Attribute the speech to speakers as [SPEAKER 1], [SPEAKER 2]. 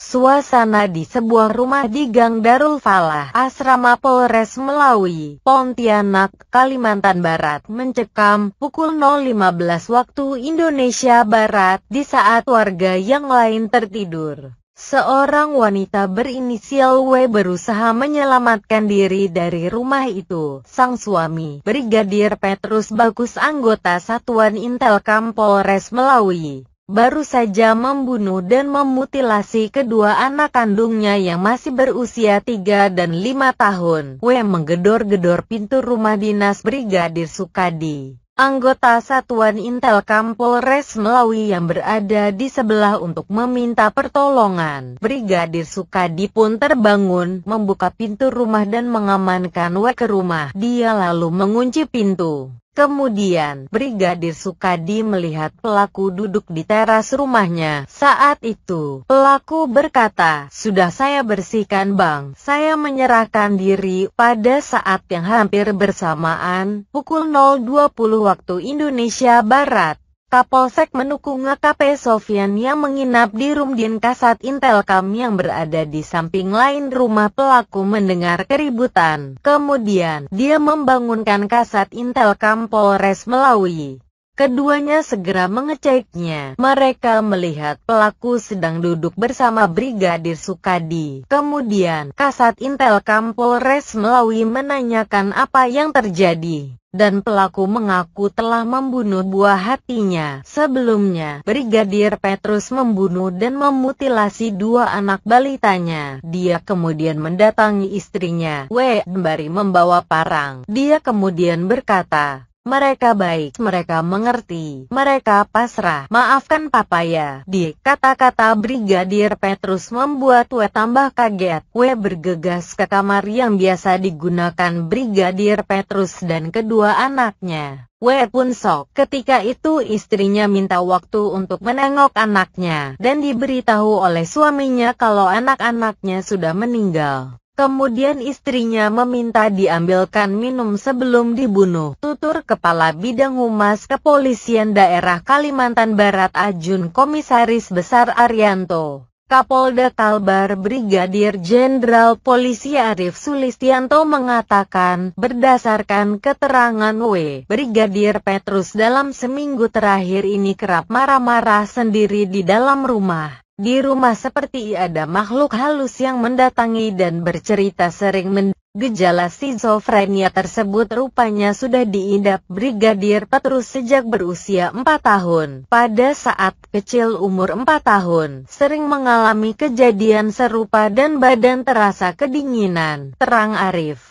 [SPEAKER 1] Suasana di sebuah rumah di Gang Darul Falah, Asrama Polres Melawi, Pontianak, Kalimantan Barat mencekam pukul 0.15 waktu Indonesia Barat di saat warga yang lain tertidur. Seorang wanita berinisial W berusaha menyelamatkan diri dari rumah itu. Sang suami, Brigadir Petrus Bagus, anggota Satuan Intelkam Polres Melawi, baru saja membunuh dan memutilasi kedua anak kandungnya yang masih berusia 3 dan 5 tahun. W menggedor-gedor pintu rumah dinas Brigadir Sukadi, anggota Satuan Intelkam Polres Melawi yang berada di sebelah untuk meminta pertolongan. Brigadir Sukadi pun terbangun, membuka pintu rumah dan mengamankan W ke rumah. Dia lalu mengunci pintu. Kemudian, Brigadir Sukadi melihat pelaku duduk di teras rumahnya. Saat itu, pelaku berkata, "Sudah saya bersihkan bang, saya menyerahkan diri." Pada saat yang hampir bersamaan, pukul 0.20 waktu Indonesia Barat, Kapolsek Menukung AKP Sofyan yang menginap di Rumdin Kasat Intelkam yang berada di samping lain rumah pelaku mendengar keributan. Kemudian, dia membangunkan Kasat Intelkam Polres Melawi. Keduanya segera mengeceknya. Mereka melihat pelaku sedang duduk bersama Brigadir Sukadi. Kemudian, Kasat Intelkam Polres Melawi menanyakan apa yang terjadi, dan pelaku mengaku telah membunuh buah hatinya. Sebelumnya, Brigadir Petrus membunuh dan memutilasi dua anak balitanya. Dia kemudian mendatangi istrinya, W, sembari membawa parang. Dia kemudian berkata, "Mereka baik, mereka mengerti, mereka pasrah, maafkan papa ya." Di kata-kata Brigadir Petrus membuat W tambah kaget. W bergegas ke kamar yang biasa digunakan Brigadir Petrus dan kedua anaknya. W pun shock. Ketika itu istrinya minta waktu untuk menengok anaknya, dan diberitahu oleh suaminya kalau anak-anaknya sudah meninggal. Kemudian istrinya meminta diambilkan minum sebelum dibunuh. Tutur Kepala Bidang Humas Kepolisian Daerah Kalimantan Barat Ajun Komisaris Besar Arianto, Kapolda Kalbar Brigadir Jenderal Polisi Arief Sulistianto mengatakan, berdasarkan keterangan W, Brigadir Petrus dalam seminggu terakhir ini kerap marah-marah sendiri di dalam rumah. Di rumah seperti ada makhluk halus yang mendatangi dan bercerita sering gejala skizofrenia tersebut rupanya sudah diidap Brigadir Petrus sejak berusia 4 tahun. Pada saat kecil umur 4 tahun, sering mengalami kejadian serupa dan badan terasa kedinginan, terang Arief.